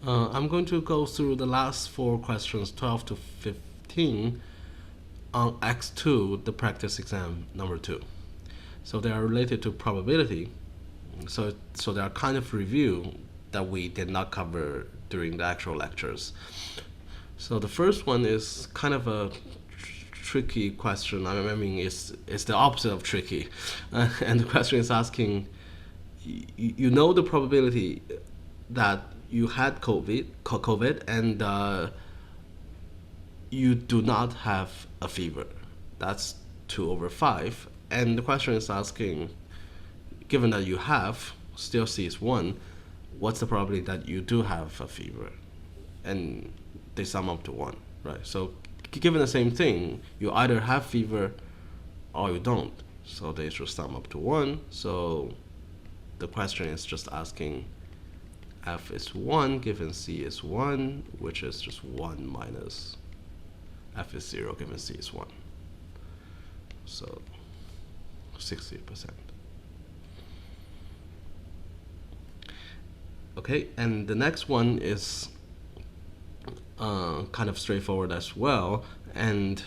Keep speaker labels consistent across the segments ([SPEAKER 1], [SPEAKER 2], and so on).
[SPEAKER 1] I'm going to go through the last four questions, 12 to 15, on X2, the practice exam number 2. So they are related to probability. So they are kind of review that we did not cover during the actual lectures. So the first one is kind of a tricky question. I mean, it's the opposite of tricky. And the question is asking, you know the probability that you had COVID and you do not have a fever. That's 2/5. And the question is asking, given that you have, still C is 1, what's the probability that you do have a fever? And they sum up to 1, right? So given the same thing, you either have fever or you don't. So they should sum up to 1. So the question is just asking f is 1 given c is 1, which is just 1 minus f is 0 given c is 1. So 60%. Okay, and the next one is kind of straightforward as well, and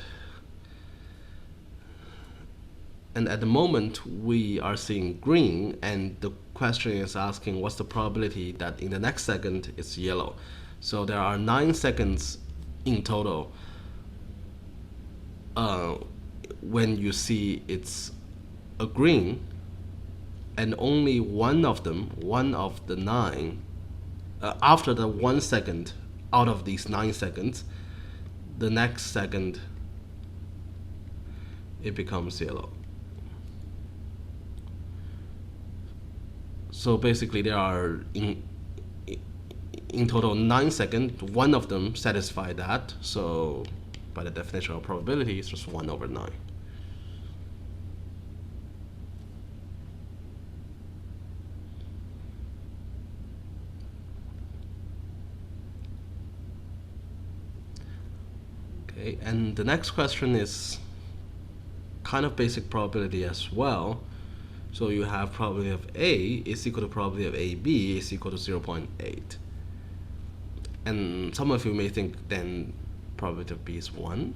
[SPEAKER 1] at the moment we are seeing green, and the question is asking what's the probability that in the next second it's yellow. So there are 9 seconds in total when you see it's a green, and only one of the 9, after the 1 second out of these 9 seconds, the next second it becomes yellow. So basically there are in total 9 seconds, one of them satisfy that, so by the definition of probability it's just 1/9. Okay, and the next question is kind of basic probability as well. So you have probability of A is equal to probability of AB is equal to 0.8. And some of you may think then probability of B is 1.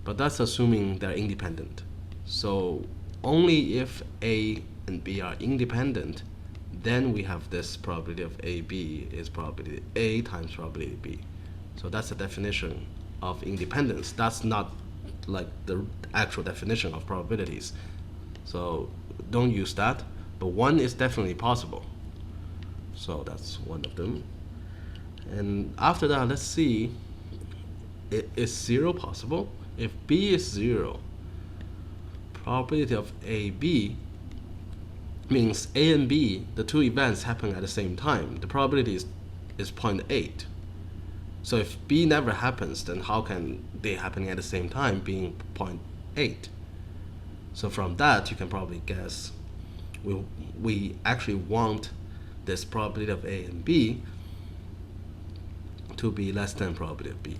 [SPEAKER 1] But that's assuming they're independent. So only if A and B are independent, then we have this probability of AB is probability A times probability B. So that's the definition of independence. That's not like the actual definition of probabilities. So don't use that, but 1 is definitely possible. So that's one of them. And after that, let's see, is 0 possible? If B is 0, probability of AB means A and B, the two events happen at the same time. The probability is 0.8. So if B never happens, then how can they happen at the same time being 0.8? So from that, you can probably guess we actually want this probability of A and B to be less than probability of B.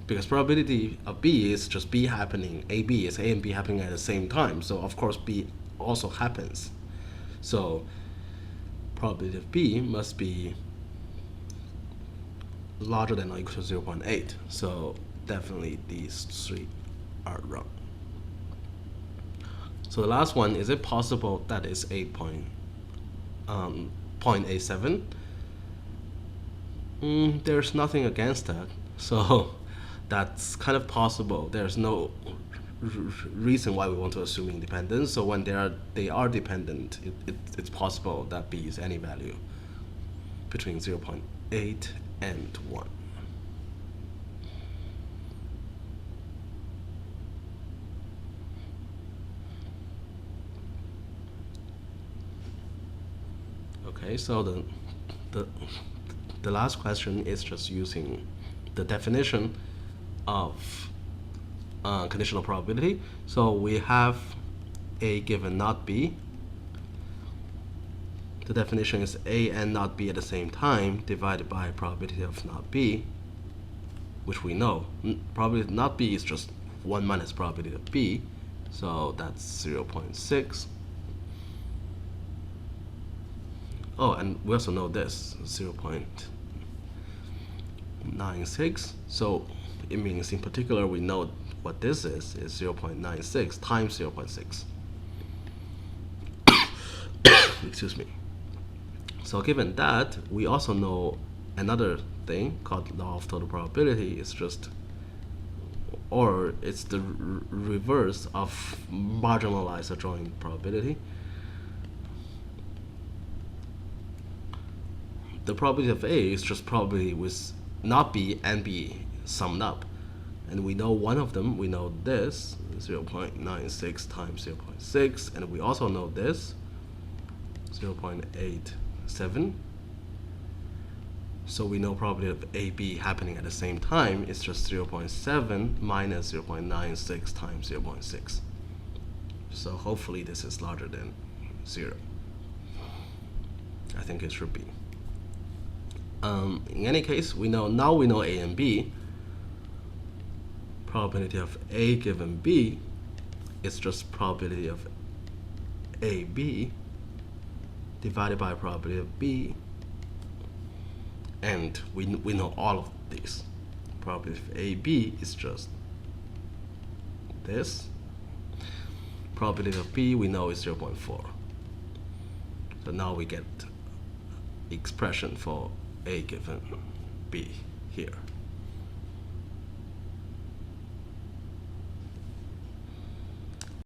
[SPEAKER 1] Because probability of B is just B happening, AB is A and B happening at the same time. So of course B also happens. So probability of B must be larger than or equal to 0.8. So definitely these 3 are wrong. So the last one, is it possible that is 0.87? There's nothing against that. So that's kind of possible. There's no reason why we want to assume independence. So when they are dependent, it's possible that B is any value between 0.8 and 1. Okay, so the last question is just using the definition of conditional probability. So we have A given not B. The definition is A and not B at the same time divided by probability of not B, which we know. Probability of not B is just 1 minus probability of B, so that's 0.6. Oh, and we also know this 0.96. So it means in particular we know what this is 0.96 times 0.6. Excuse me. So given that, we also know another thing called law of total probability. It's just, or it's the reverse of marginalized adjoint probability. The probability of A is just probability with not B and B summed up. And we know one of them, we know this, 0.96 times 0.6, and we also know this, 0.87. So we know probability of AB happening at the same time is just 0.7 minus 0.96 times 0.6. So hopefully this is larger than 0. I think it should be. In any case, now we know A and B. Probability of A given B is just probability of AB divided by probability of B, and we know all of these. Probability of AB is just this. Probability of B we know is 0.4. So now we get expression for A given B here.